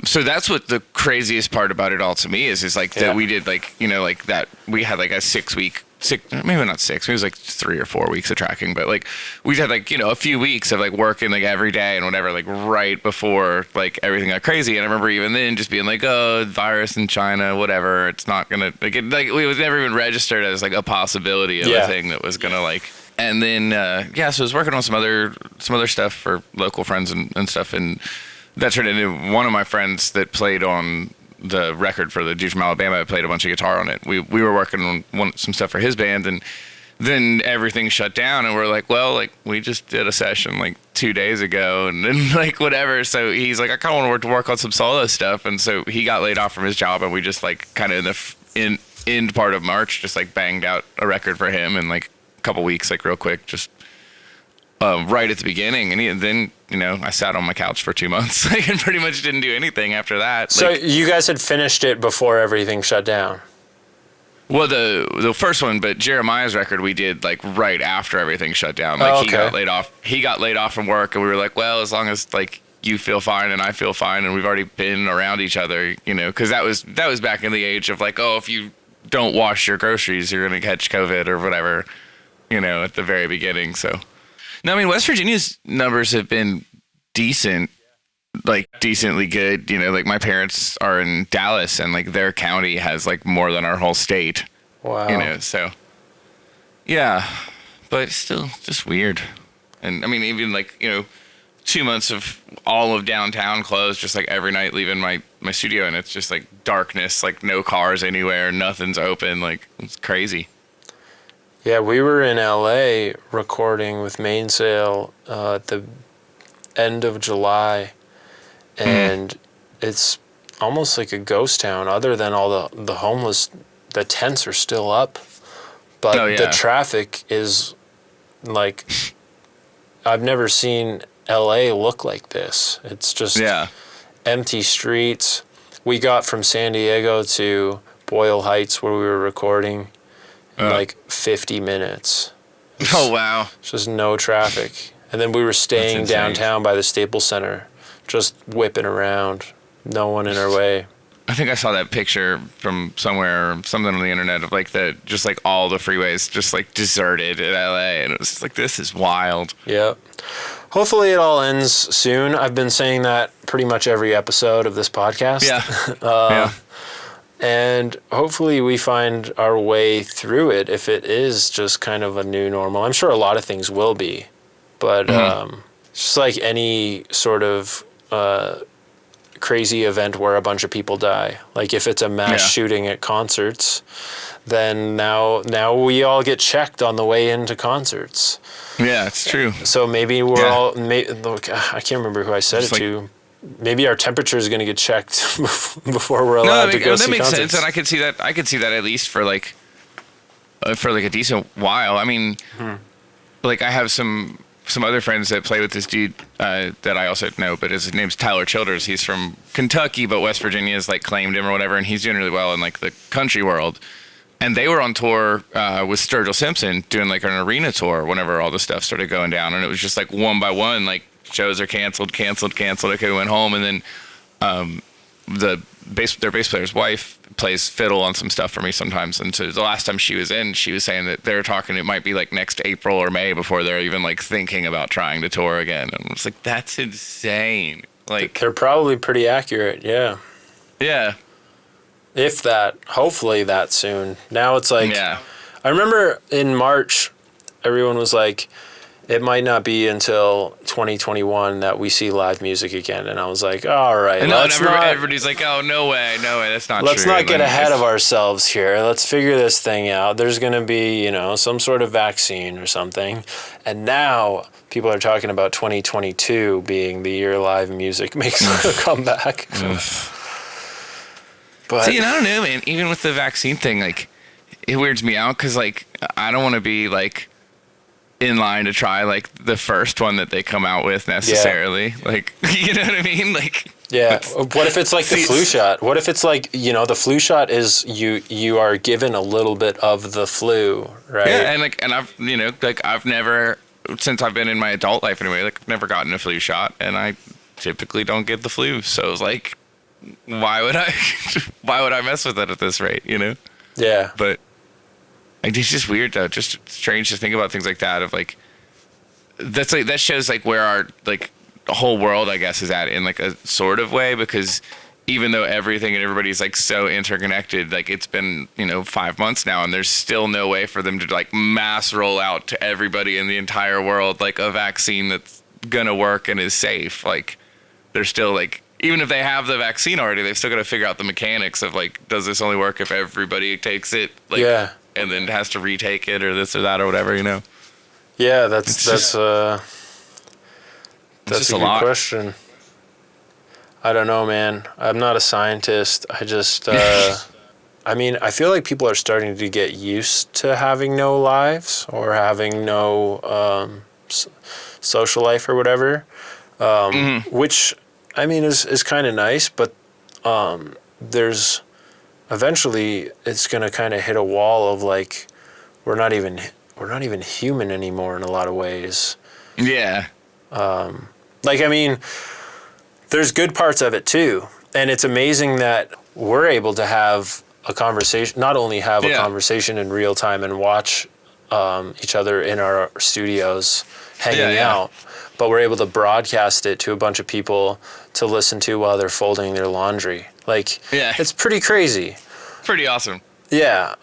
so that's what the craziest part about it all to me is like that we did like, like that we had like a 6 week, maybe not 6, maybe it was like 3 or 4 weeks of tracking, but like we had like, a few weeks of like working like every day and whatever, like right before like everything got crazy. And I remember even then just being like, oh, virus in China, whatever, it's not gonna like it was never even registered as like a possibility of a thing that was gonna like. And then so I was working on some other stuff for local friends and stuff, and that turned into one of my friends that played on the record for the dude from Alabama. I played a bunch of guitar on it. We were working on some stuff for his band, and then everything shut down, and we're like, well, like we just did a session like 2 days ago, and then like whatever. So he's like, I kind of want to work on some solo stuff, and so he got laid off from his job, and we just like kind of in the end part of March just like banged out a record for him in like a couple weeks, like real quick, just right at the beginning. And then I sat on my couch for 2 months like, and pretty much didn't do anything after that. So you guys had finished it before everything shut down? Well, the first one, but Jeremiah's record we did like right after everything shut down. Like he got laid off. He got laid off from work, and we were like, well, as long as like you feel fine and I feel fine, and we've already been around each other, because that was back in the age of like, oh, if you don't wash your groceries, you're gonna catch COVID or whatever, at the very beginning. So. No, I mean, West Virginia's numbers have been decent, like decently good. Like my parents are in Dallas, and like their county has like more than our whole state. Wow. So yeah, but still just weird. And I mean, even like, 2 months of all of downtown closed, just like every night leaving my studio, and it's just like darkness, like no cars anywhere, nothing's open. Like it's crazy. Yeah, we were in LA recording with Mainsail at the end of July, and it's almost like a ghost town other than all the homeless. The tents are still up, but the traffic is like, I've never seen LA look like this. It's just empty streets. We got from San Diego to Boyle Heights where we were recording like 50 minutes. Oh, wow. Just no traffic. And then we were staying downtown by the Staples Center, just whipping around, no one in our way. I think I saw that picture from somewhere or something on the internet of like just like all the freeways just like deserted in LA, and it was just like, this is wild. Yeah. Hopefully it all ends soon. I've been saying that pretty much every episode of this podcast. Yeah. And hopefully we find our way through it if it is just kind of a new normal. I'm sure a lot of things will be, but just like any sort of crazy event where a bunch of people die. Like if it's a mass shooting at concerts, then now we all get checked on the way into concerts. Yeah, it's true. So maybe we're all, look, I can't remember who I said it to. Maybe our temperature is going to get checked before we're allowed to go see concerts. That makes sense, and I could see that at least for like a decent while. I mean, like I have some some other friends that play with this dude that I also know, but his name's Tyler Childers. He's from Kentucky, but West Virginia's like claimed him or whatever, and he's doing really well in like the country world. And they were on tour with Sturgill Simpson doing like an arena tour whenever all the stuff started going down, and it was just like one by one, like shows are canceled. Okay, we went home, and then their bass player's wife plays fiddle on some stuff for me sometimes, and so the last time she was in, she was saying that they're talking it might be like next April or May before they're even like thinking about trying to tour again. And I was like, that's insane. Like, they're probably pretty accurate. Yeah. If that, hopefully that soon. Now it's like, I remember in March, everyone was like, it might not be until 2021 that we see live music again. And I was like, all right. And everybody's like, oh, no way, that's not true. Let's not get ahead of ourselves here. Let's figure this thing out. There's going to be, some sort of vaccine or something. And now people are talking about 2022 being the year live music makes a comeback. But see, and I don't know, man. Even with the vaccine thing, like, it weirds me out because, like, I don't want to be, like, in line to try like the first one that they come out with necessarily. Like, you know what I mean? Like, what if it's like the flu shot? What if it's like, the flu shot is you are given a little bit of the flu, right? Yeah, and I've never, since I've been in my adult life anyway, like I've never gotten a flu shot, and I typically don't get the flu. So it's like, why would I mess with it at this rate, Yeah. But it's just weird though, just strange to think about things like that. Of like, that shows like where our like whole world, I guess, is at in like a sort of way, because even though everything and everybody's like so interconnected, like it's been 5 months now, and there's still no way for them to like mass roll out to everybody in the entire world like a vaccine that's gonna work and is safe. Like, they're still like, even if they have the vaccine already, they've still got to figure out the mechanics of like, does this only work if everybody takes it? Like, and then has to retake it or this or that or whatever, Yeah, that's a good question. I don't know, man. I'm not a scientist. I just, I feel like people are starting to get used to having no lives or having no social life or whatever, which, is kind of nice, but there's... eventually it's going to kind of hit a wall of like we're not even human anymore in a lot of ways. Yeah. There's good parts of it too, and it's amazing that we're able to have a conversation, not only have a conversation in real time and watch each other in our studios hanging out, but we're able to broadcast it to a bunch of people to listen to while they're folding their laundry. Like, it's pretty crazy. Pretty awesome. Yeah.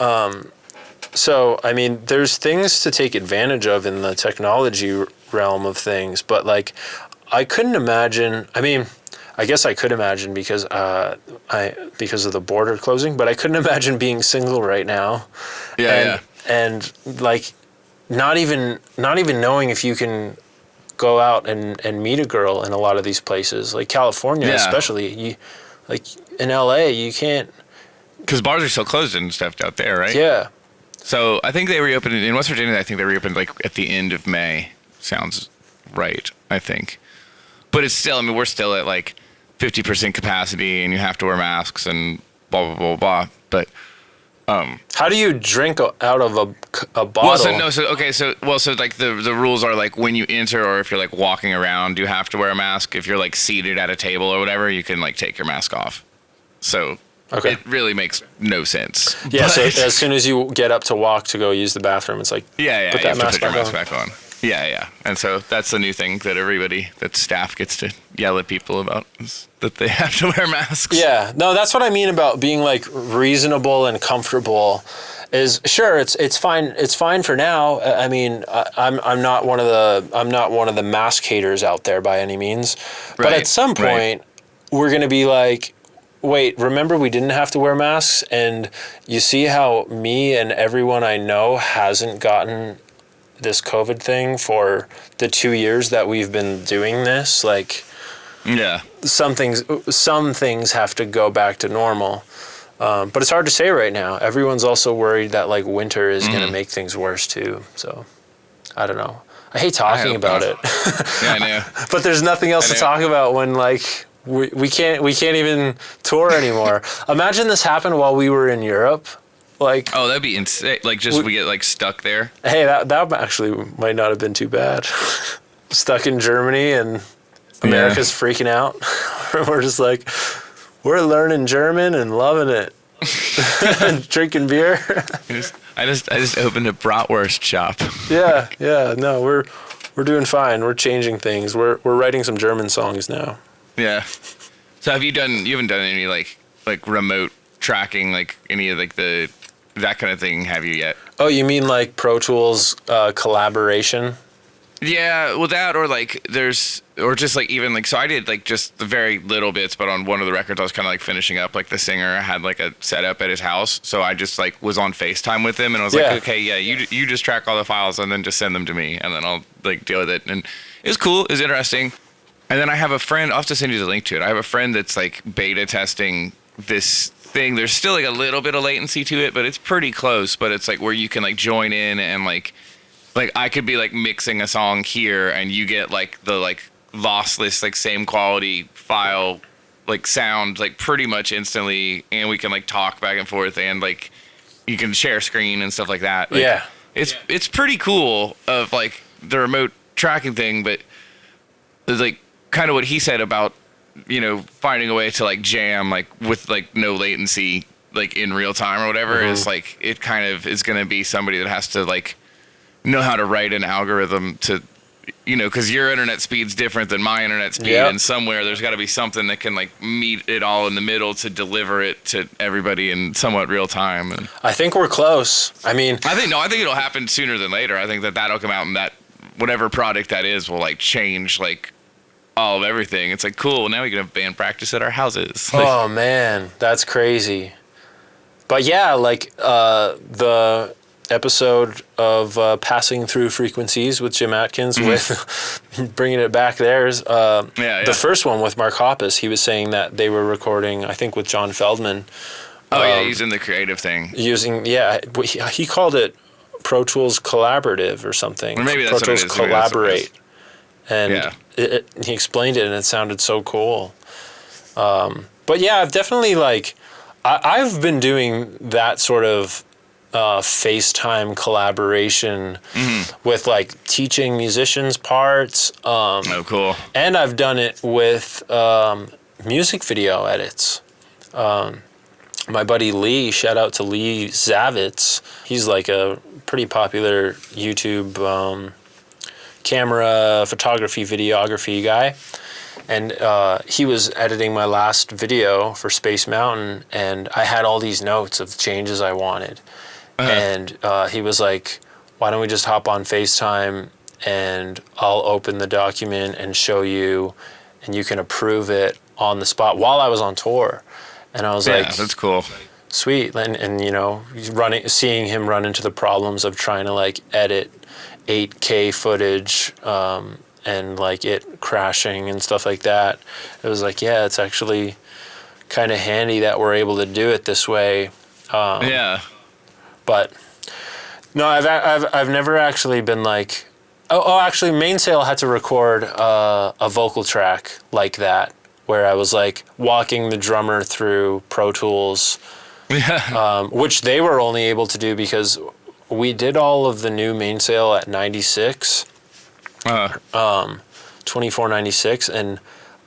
So, there's things to take advantage of in the technology realm of things, but like, I couldn't imagine, I guess I could imagine because of the border closing, but I couldn't imagine being single right now. And like, not even knowing if you can go out and meet a girl in a lot of these places, like California especially. Like in LA, you can't, because bars are still closed and stuff out there, right? Yeah. So I think they reopened in West Virginia. I think they reopened like at the end of May. Sounds right, I think. But it's still, we're still at like 50% capacity, and you have to wear masks and blah blah blah blah. But how do you drink out of a bottle? So like the rules are like when you enter, or if you're like walking around, you have to wear a mask. If you're like seated at a table or whatever, you can like take your mask off. So it really makes no sense. Yeah. So as soon as you get up to walk to go use the bathroom, it's like put your mask back on. Yeah. And so that's the new thing that staff gets to yell at people about, is that they have to wear masks. Yeah. No, that's what I mean about being like reasonable and comfortable. Is sure it's fine. It's fine for now. I'm not one of the mask haters out there by any means. Right. But at some point, we're gonna be like, wait, remember we didn't have to wear masks, and you see how me and everyone I know hasn't gotten this COVID thing for the 2 years that we've been doing this. Like, some things have to go back to normal. But it's hard to say right now. Everyone's also worried that like winter is going to make things worse too. So I don't know. I hate talking about it. Yeah, I know. But there's nothing else to talk about when like we can't even tour anymore. Imagine this happened while we were in Europe. Like, oh, that'd be insane. Like, just we get like stuck there. Hey, that actually might not have been too bad. Stuck in Germany and America's freaking out. We're just like, we're learning German and loving it. Drinking beer. I just opened a bratwurst shop. Yeah. No, we're doing fine. We're changing things. We're writing some German songs now. Yeah. So you haven't done any like remote tracking, like any of like that kind of thing, have you yet? Oh, you mean like Pro Tools collaboration? Yeah, well that or just like even like, so I did like just the very little bits, but on one of the records I was kind of like finishing up, like the singer had like a setup at his house, so I just like was on FaceTime with him and I was like, okay, yeah, you just track all the files and then just send them to me and then I'll like deal with it. And it was cool, it was interesting. And then I have a friend, I'll have to send you the link to it. I have a friend that's like beta testing this thing. There's still like a little bit of latency to it, but it's pretty close. But it's like where you can like join in and like I could be like mixing a song here and you get like the like lossless, like same quality file, like sound, like pretty much instantly. And we can like talk back and forth and like you can share screen and stuff like that. Like, yeah. It's pretty cool of like the remote tracking thing, but there's like kind of what he said about, you know, finding a way to like jam like with like no latency like in real time or whatever is like, it kind of is going to be somebody that has to like know how to write an algorithm to, you know, because your internet speed's different than my internet speed, and somewhere there's got to be something that can like meet it all in the middle to deliver it to everybody in somewhat real time. And I think we're close. I mean, I think it'll happen sooner than later. I think that'll come out and that whatever product that is will like change like all of everything. It's like, cool, now we can have band practice at our houses. Like, oh man, that's crazy. But yeah, like the episode of Passing Through Frequencies with Jim Atkins, with bringing it back there's the first one with Mark Hoppus, he was saying that they were recording, I think with John Feldman. He's in the creative thing. Using, he called it Pro Tools Collaborative or something. Or maybe that's Pro what Tools it is. Collaborate. And he explained it and it sounded so cool. But yeah, I've definitely like, I've been doing that sort of FaceTime collaboration with like teaching musicians parts. Cool. And I've done it with music video edits. My buddy Lee, shout out to Lee Zavitz. He's like a pretty popular YouTube camera, photography, videography guy. And he was editing my last video for Space Mountain, and I had all these notes of changes I wanted. And he was like, why don't we just hop on FaceTime and I'll open the document and show you and you can approve it on the spot while I was on tour. And I was like, that's cool. Sweet. And you know, seeing him run into the problems of trying to like edit 8K footage and like it crashing and stuff like that. It was like, yeah, it's actually kind of handy that we're able to do it this way. But no, I've never actually been like, actually Mainsail had to record a vocal track like that, where I was like walking the drummer through Pro Tools, which they were only able to do because we did all of the new Mainsail at 96, 2496, and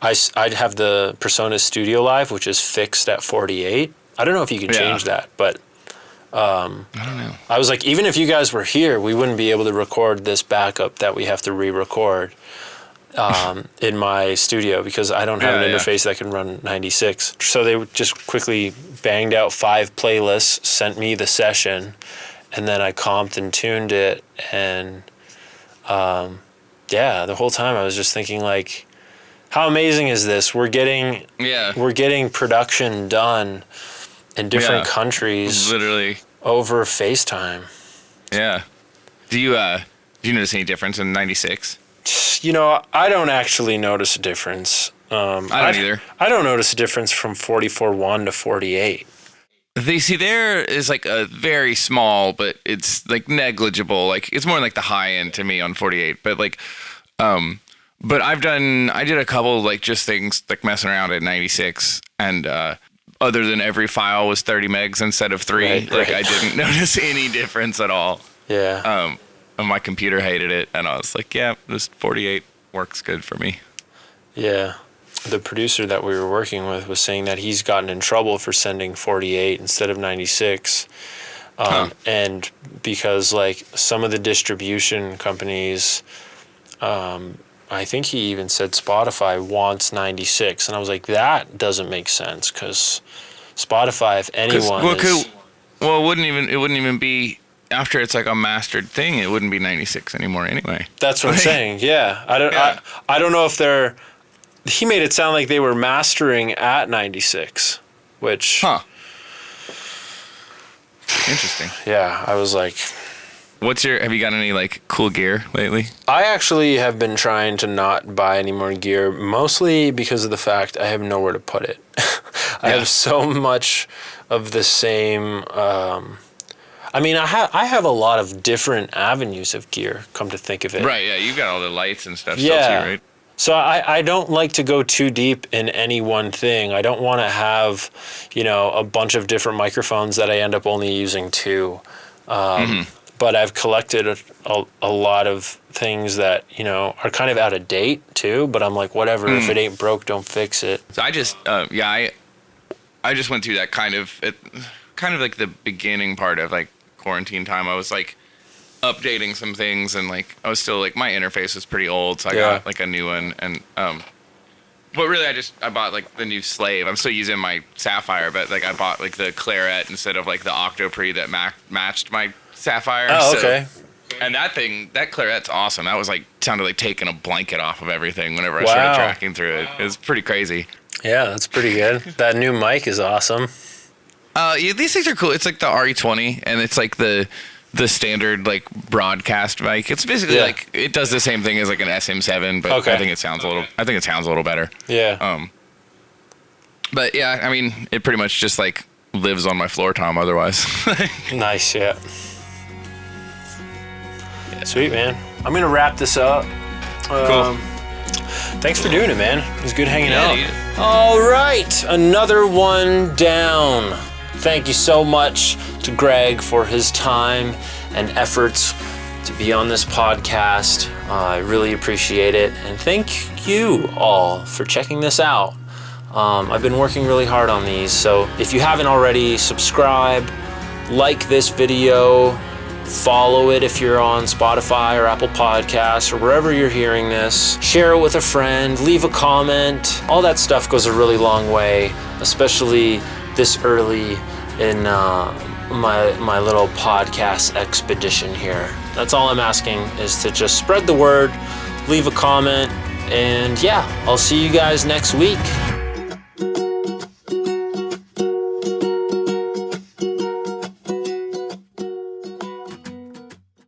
I'd have the Persona Studio Live, which is fixed at 48. I don't know if you can change that, but I don't know. I was like, even if you guys were here, we wouldn't be able to record this backup that we have to re-record in my studio because I don't have an interface that can run 96. So they just quickly banged out 5 playlists, sent me the session, and then I comped and tuned it. And the whole time I was just thinking like, how amazing is this? We're getting production done in different countries, literally over FaceTime. Yeah. Do you notice any difference in 96? You know, I don't actually notice a difference. I don't either. I don't notice a difference from 44.1 to 48. There is like a very small, but it's like negligible. Like it's more like the high end to me on 48. But like, but I did a couple like just things like messing around at 96, and other than every file was 30 megs instead of 3. Right. I didn't notice any difference at all. Yeah. And my computer hated it, and I was like, yeah, this 48 works good for me. Yeah. The producer that we were working with was saying that he's gotten in trouble for sending 48 instead of 96. And because like some of the distribution companies, I think he even said Spotify wants 96. And I was like, that doesn't make sense, because Spotify, if anyone well, it wouldn't even be, after it's like a mastered thing, it wouldn't be 96 anymore anyway. That's what I'm saying. Yeah. I don't know if he made it sound like they were mastering at 96, which... Huh. Interesting. Yeah, I was like... Have you got any like cool gear lately? I actually have been trying to not buy any more gear, mostly because of the fact I have nowhere to put it. I have so much of the same... I mean, I have a lot of different avenues of gear, come to think of it. Right, yeah, you've got all the lights and stuff still too, right? So I don't like to go too deep in any one thing. I don't want to have, a bunch of different microphones that I end up only using 2. But I've collected a lot of things that, are kind of out of date too. But I'm like, whatever, if it ain't broke, don't fix it. So I just, I just went through that kind of like the beginning part of like quarantine time. I was like updating some things, and like I was still like, my interface was pretty old, so I got like a new one. And but really I bought like the new Slave. I'm still using my Sapphire, but like I bought like the Claret instead of like the Octopre that matched my Sapphire. Oh, okay. And that Claret's awesome. That was like sounded like taking a blanket off of everything whenever I started tracking through it. It was pretty crazy. Yeah, that's pretty good. That new mic is awesome. Yeah, these things are cool. It's like the RE20, and it's like the standard like broadcast mic. It's basically like it does the same thing as like an SM7, but I think it sounds a little better. Yeah. But yeah, I mean, it pretty much just like lives on my floor tom otherwise. Nice, yeah. Sweet, man. I'm gonna wrap this up. Cool. Thanks for doing it, man. It was good hanging out. Dude. All right, another one down. Thank you so much to Greg for his time and efforts to be on this podcast. I really appreciate it. And thank you all for checking this out. I've been working really hard on these. So if you haven't already, subscribe, like this video, follow it if you're on Spotify or Apple Podcasts or wherever you're hearing this. Share it with a friend, leave a comment. All that stuff goes a really long way, especially this early in my little podcast expedition here. That's all I'm asking, is to just spread the word, leave a comment, and yeah, I'll see you guys next week.